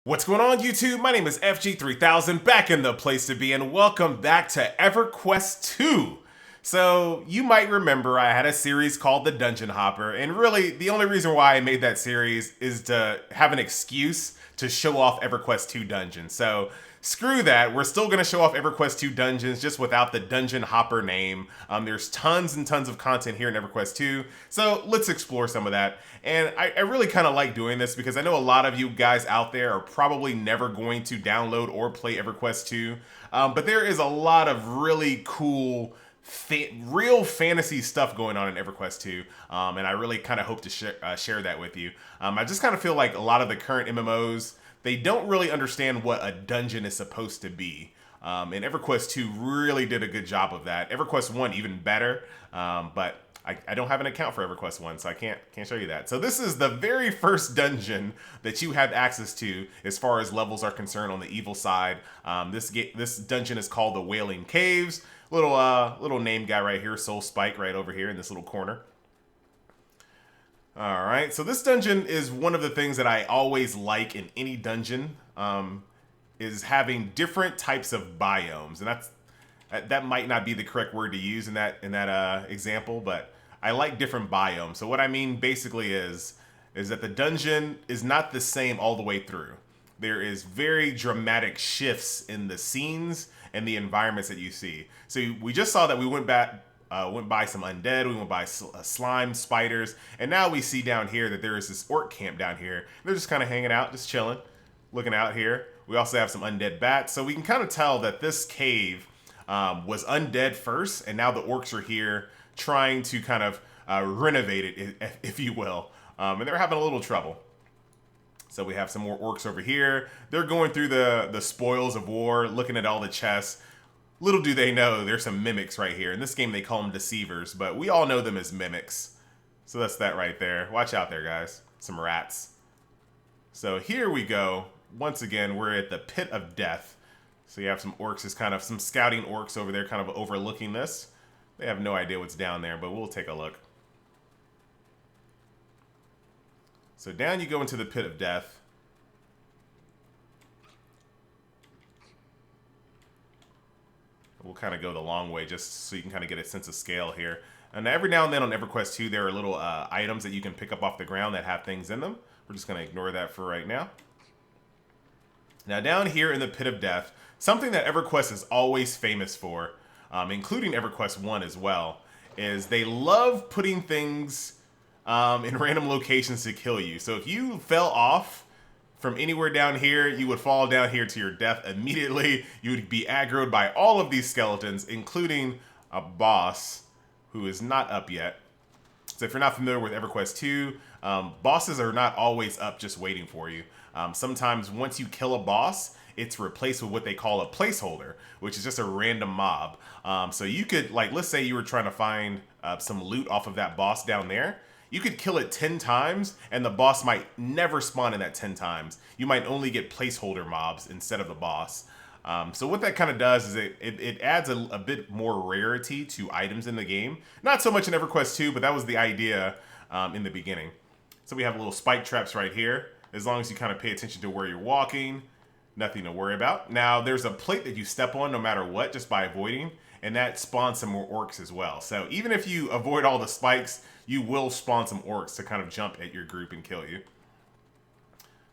What's going on, YouTube? My name is FG3000, back in the place to be, and welcome back to Everquest 2. So, you might remember I had a series called The Dungeon Hopper, and really, the only reason why I made that series is to have an excuse to show off Everquest 2 dungeons. So, screw that. We're still going to show off Everquest 2 dungeons, just without the Dungeon Hopper name. There's tons and tons of content here in Everquest 2, so let's explore some of that. And I really kind of like doing this because I know a lot of you guys out there are probably never going to download or play Everquest 2, but there is a lot of really cool real fantasy stuff going on in Everquest 2, and I really kind of hope to share that with you. I just kind of feel like a lot of the current MMOs, they don't really understand what a dungeon is supposed to be. And EverQuest 2 really did a good job of that. EverQuest 1 even better, but I don't have an account for EverQuest 1, so I can't show you that. So this is the very first dungeon that you have access to as far as levels are concerned on the evil side. This dungeon is called the Wailing Caves. Little name guy right here, Soul Spike right over here in this little corner. All right, so this dungeon is one of the things that I always like in any dungeon, is having different types of biomes, and that might not be the correct word to use in that example, but I like different biomes. So what I mean basically is that the dungeon is not the same all the way through. There is very dramatic shifts in the scenes and the environments that you see. So we just saw that we went by some undead, we went by slime, spiders, and now we see down here that there is this orc camp down here. They're just kind of hanging out, just chilling, looking out here. We also have some undead bats, so we can kind of tell that this cave was undead first, and now the orcs are here trying to kind of renovate it, if you will, and they're having a little trouble. So we have some more orcs over here. They're going through the spoils of war, looking at all the chests. Little do they know, there's some mimics right here. In this game, they call them deceivers, but we all know them as mimics. So that's that right there. Watch out there, guys. Some rats. So here we go. Once again, we're at the Pit of Death. So you have some orcs, some scouting orcs over there kind of overlooking this. They have no idea what's down there, but we'll take a look. So down you go into the Pit of Death. We'll kind of go the long way just so you can kind of get a sense of scale here. And every now and then on EverQuest 2, there are little items that you can pick up off the ground that have things in them. We're just going to ignore that for right now. Now down here in the Pit of Death, something that EverQuest is always famous for, including EverQuest 1 as well, is they love putting things in random locations to kill you. So if you fell off from anywhere down here, you would fall down here to your death immediately. You would be aggroed by all of these skeletons, including a boss who is not up yet. So if you're not familiar with EverQuest 2, bosses are not always up just waiting for you. Sometimes once you kill a boss, it's replaced with what they call a placeholder, which is just a random mob. So you could, like, let's say you were trying to find some loot off of that boss down there. You could kill it 10 times, and the boss might never spawn in that 10 times. You might only get placeholder mobs instead of the boss. So what that kind of does is it adds a bit more rarity to items in the game. Not so much in EverQuest 2, but that was the idea in the beginning. So we have little spike traps right here. As long as you kind of pay attention to where you're walking, nothing to worry about. Now, there's a plate that you step on no matter what, just by avoiding, and that spawns some more orcs as well. So even if you avoid all the spikes, you will spawn some orcs to kind of jump at your group and kill you.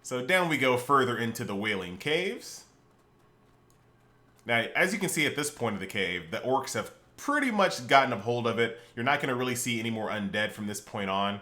So down we go further into the Wailing Caves. Now, as you can see at this point of the cave, the orcs have pretty much gotten a hold of it. You're not going to really see any more undead from this point on.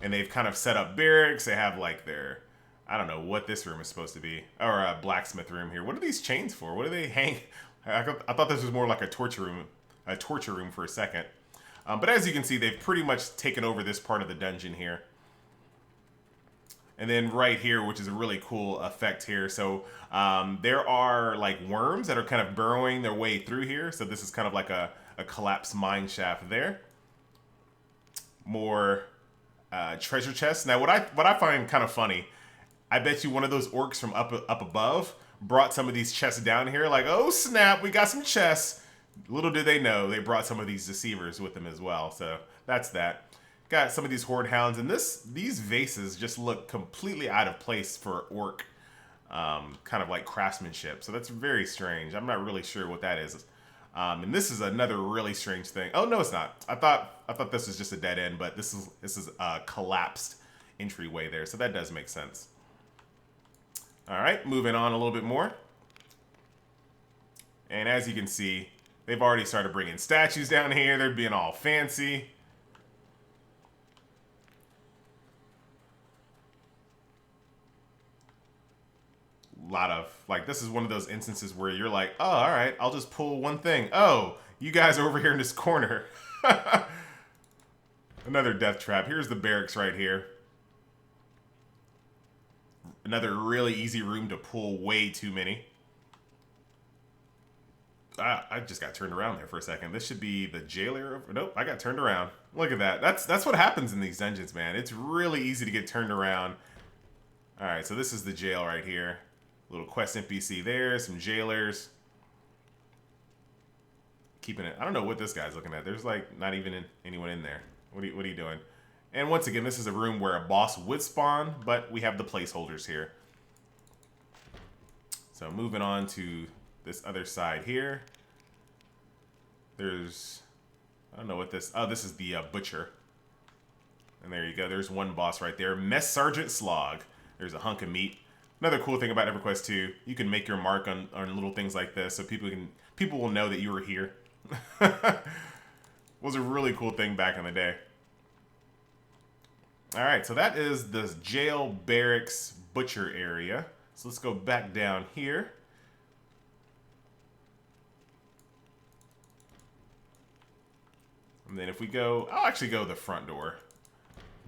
And they've kind of set up barracks. They have like their, I don't know what this room is supposed to be, or a blacksmith room here. What are these chains for? What do they hang? I thought this was more like a torture room for a second. But as you can see, they've pretty much taken over this part of the dungeon here. And then right here, which is a really cool effect here. So there are like worms that are kind of burrowing their way through here. So this is kind of like a collapsed mine shaft there. More treasure chests. Now what I find kind of funny, I bet you one of those orcs from up above brought some of these chests down here, like, oh snap, we got some chests. Little did they know, they brought some of these deceivers with them as well. So that's that. Got some of these horde hounds, and these vases just look completely out of place for orc. kind of like craftsmanship. So that's very strange. I'm not really sure what that is. And this is another really strange thing. Oh no, it's not. I thought this was just a dead end, but this is a collapsed entryway there. So that does make sense. All right, moving on a little bit more. And as you can see, they've already started bringing statues down here. They're being all fancy. Lot of, like, this is one of those instances where you're like, oh, all right, I'll just pull one thing. Oh, you guys are over here in this corner. Another death trap. Here's the barracks right here. Another really easy room to pull way too many. I just got turned around there for a second. This should be the jail area. Nope, I got turned around. Look at that. That's what happens in these dungeons, man. It's really easy to get turned around. All right, so this is the jail right here. Little quest NPC there, some jailers. Keeping it. I don't know what this guy's looking at. There's like not even anyone in there. What are you doing? And once again, this is a room where a boss would spawn, but we have the placeholders here. So moving on to this other side here. There's, I don't know what this, oh, this is the butcher. And there you go. There's one boss right there. Mess Sergeant Slog. There's a hunk of meat. Another cool thing about Everquest 2, you can make your mark on little things like this, so people will know that you were here. Was a really cool thing back in the day. All right, so that is the jail barracks butcher area. So let's go back down here. And then if we go, I'll actually go the front door.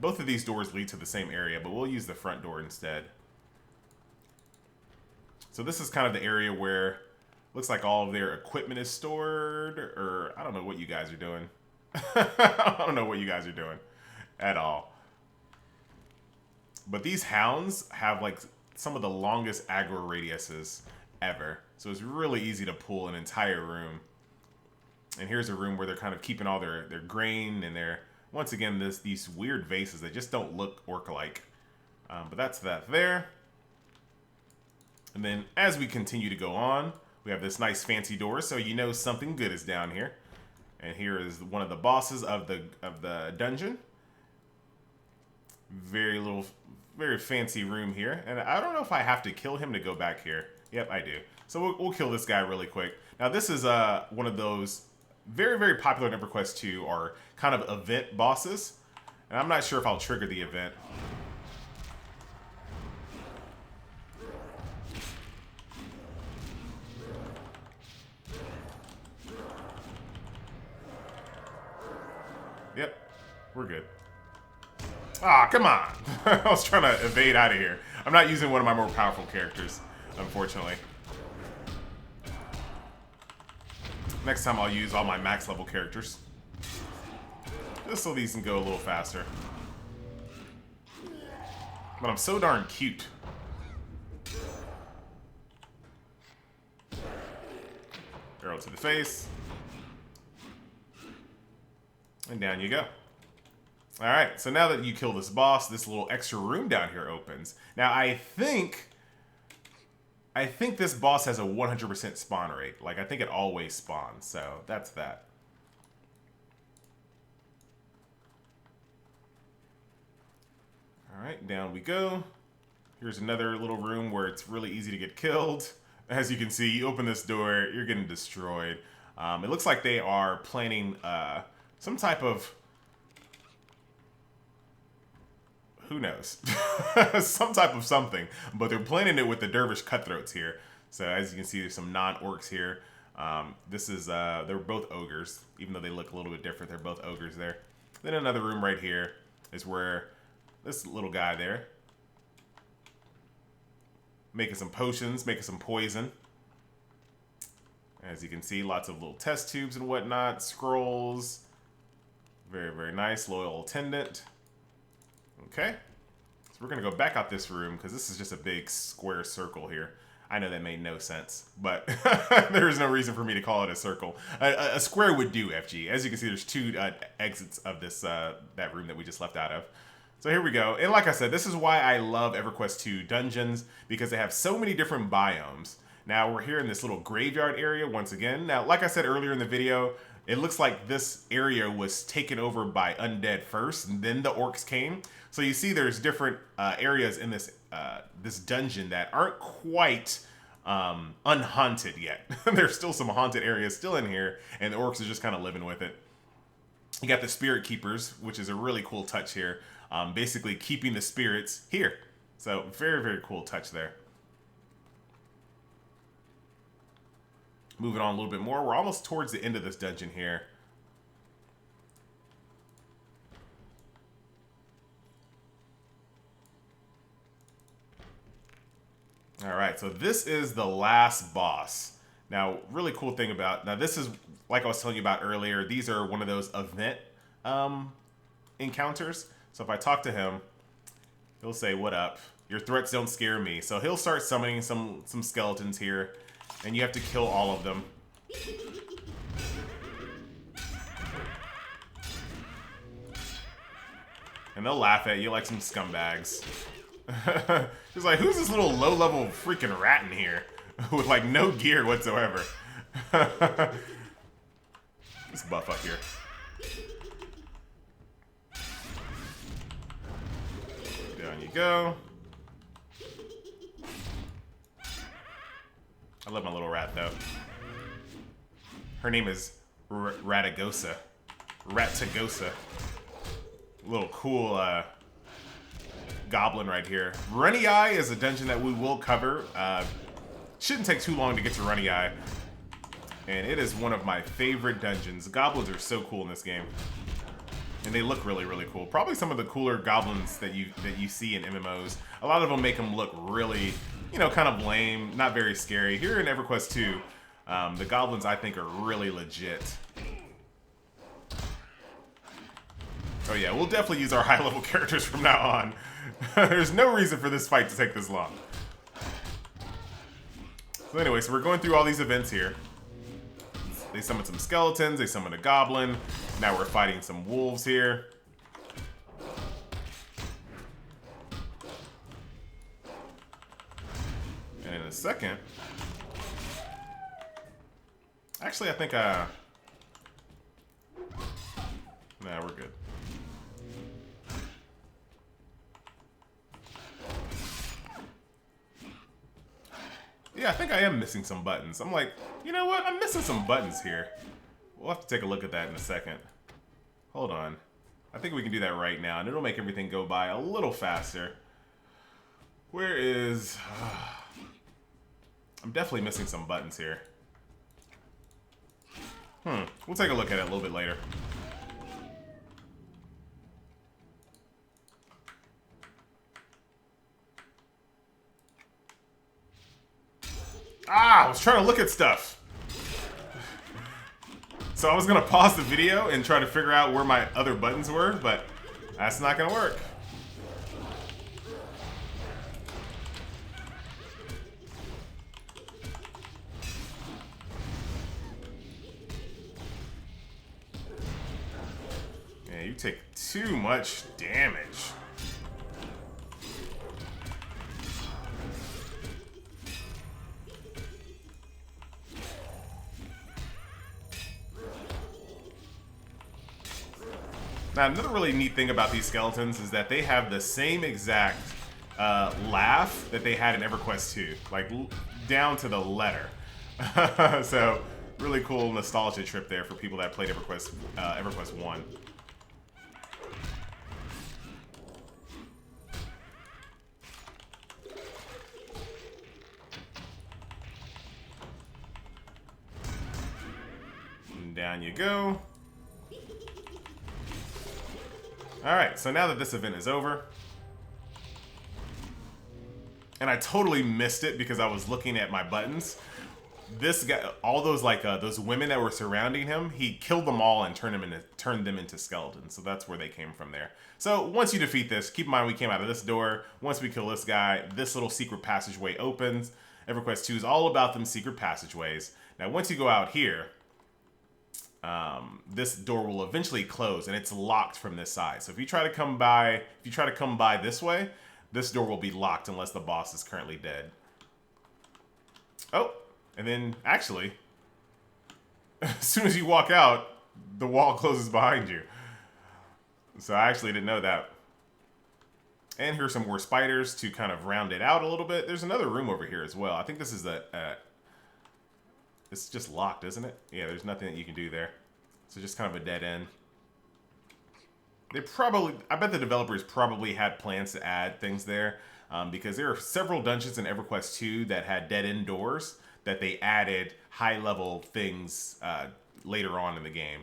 Both of these doors lead to the same area, but we'll use the front door instead. So this is kind of the area where looks like all of their equipment is stored, or I don't know what you guys are doing. I don't know what you guys are doing at all. But these hounds have like some of the longest aggro radiuses ever. So it's really easy to pull an entire room. And here's a room where they're kind of keeping all their grain and their, once again, these weird vases that just don't look orc-like. But that's that there. And then as we continue to go on, we have this nice fancy door, so you know something good is down here. And here is one of the bosses of the dungeon. Very fancy room here. And I don't know if I have to kill him to go back here. Yep, I do. So we'll kill this guy really quick. Now this is one of those very, very popular in EverQuest 2 are kind of event bosses. And I'm not sure if I'll trigger the event. Yep, we're good. Ah, come on. I was trying to evade out of here. I'm not using one of my more powerful characters, unfortunately. Next time I'll use all my max level characters. Just so these can go a little faster. But I'm so darn cute. Arrow to the face. And down you go. Alright, so now that you kill this boss, this little extra room down here opens. Now I think this boss has a 100% spawn rate. Like, I think it always spawns, so that's that. Alright, down we go. Here's another little room where it's really easy to get killed. As you can see, you open this door, you're getting destroyed. It looks like they are planning some type of... Who knows? Some type of something. But they're planning it with the dervish cutthroats here. So as you can see, there's some non-orcs here. This is, they're both ogres. Even though they look a little bit different, they're both ogres there. Then another room right here is where this little guy there. Making some potions, making some poison. As you can see, lots of little test tubes and whatnot. Scrolls. Very, very nice. Loyal attendant. Okay, so we're going to go back out this room because this is just a big square circle here. I know that made no sense, but there is no reason for me to call it a circle. A square would do, FG. As you can see, there's two exits of this that room that we just left out of. So here we go. And like I said, this is why I love EverQuest 2 dungeons, because they have so many different biomes. Now we're here in this little graveyard area once again. Now, like I said earlier in the video, it looks like this area was taken over by undead first, and then the orcs came. So you see there's different areas in this this dungeon that aren't quite unhaunted yet. There's still some haunted areas still in here, and the orcs are just kind of living with it. You got the spirit keepers, which is a really cool touch here. Basically keeping the spirits here. So very, very cool touch there. Moving on a little bit more. We're almost towards the end of this dungeon here. All right, so this is the last boss. Now, really cool thing about, now this is, like I was telling you about earlier, these are one of those event encounters. So if I talk to him, he'll say, "What up? Your threats don't scare me." So he'll start summoning some skeletons here, and you have to kill all of them. And they'll laugh at you like some scumbags. He's like, who's this little low-level freaking rat in here with like no gear whatsoever? Let's buff up here. Down you go. I love my little rat though. Her name is Ratagosa. Ratagosa. Little cool goblin right here. Runny Eye is a dungeon that we will cover. Shouldn't take too long to get to Runny Eye. And it is one of my favorite dungeons. Goblins are so cool in this game. And they look really, really cool. Probably some of the cooler goblins that you see in MMOs. A lot of them make them look really, you know, kind of lame, not very scary. Here in EverQuest 2, the goblins I think are really legit. Oh yeah, we'll definitely use our high-level characters from now on. There's no reason for this fight to take this long. So anyway, so we're going through all these events here. They summoned some skeletons, they summoned a goblin. Now we're fighting some wolves here. And in a second... Actually, I think, nah, we're good. Yeah, I think I am missing some buttons. I'm like, you know what? I'm missing some buttons here. We'll have to take a look at that in a second. Hold on. I think we can do that right now, and it'll make everything go by a little faster. Where is... I'm definitely missing some buttons here. We'll take a look at it a little bit later. I was trying to look at stuff. So I was gonna pause the video and try to figure out where my other buttons were, but that's not gonna work. Yeah, you take too much damage. Now, another really neat thing about these skeletons is that they have the same exact laugh that they had in EverQuest 2, like down to the letter. So, really cool nostalgia trip there for people that played EverQuest 1. And down you go. Alright, so now that this event is over, and I totally missed it because I was looking at my buttons, this guy, all those those women that were surrounding him, he killed them all and turned them into skeletons. So that's where they came from there. So once you defeat this, keep in mind we came out of this door. Once we kill this guy, this little secret passageway opens. EverQuest 2 is all about them secret passageways. Now once you go out here, this door will eventually close, and it's locked from this side. So if you try to come by, this way, this door will be locked unless the boss is currently dead. Oh, and then actually, as soon as you walk out, the wall closes behind you. So I actually didn't know that. And here's some more spiders to kind of round it out a little bit. There's another room over here as well. I think this is it's just locked, isn't it? Yeah, there's nothing that you can do there. So just kind of a dead end. I bet the developers probably had plans to add things there, because there are several dungeons in EverQuest 2 that had dead end doors that they added high level things later on in the game.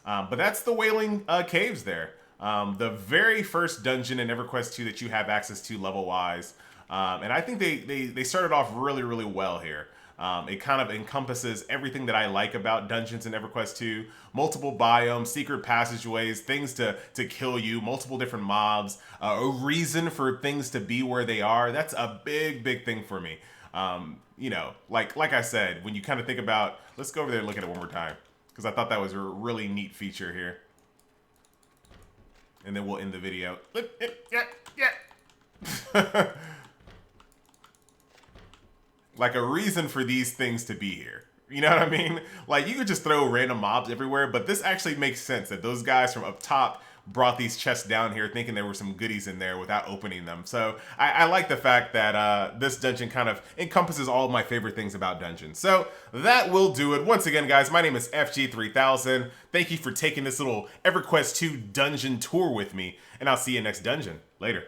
But that's the Wailing Caves there. The very first dungeon in EverQuest 2 that you have access to level wise. And I think they started off really, really well here. It kind of encompasses everything that I like about dungeons in EverQuest 2. Multiple biomes, secret passageways, things to kill you, multiple different mobs, a reason for things to be where they are. That's a big, big thing for me. You know, like I said, when you kind of think about, let's go over there and look at it one more time, because I thought that was a really neat feature here. And then we'll end the video. Yeah. Like a reason for these things to be here. You know what I mean? Like, you could just throw random mobs everywhere, but this actually makes sense that those guys from up top brought these chests down here thinking there were some goodies in there without opening them. So I like the fact that this dungeon kind of encompasses all of my favorite things about dungeons. So that will do it. Once again, guys, my name is FG3000. Thank you for taking this little EverQuest 2 dungeon tour with me, and I'll see you next dungeon. Later.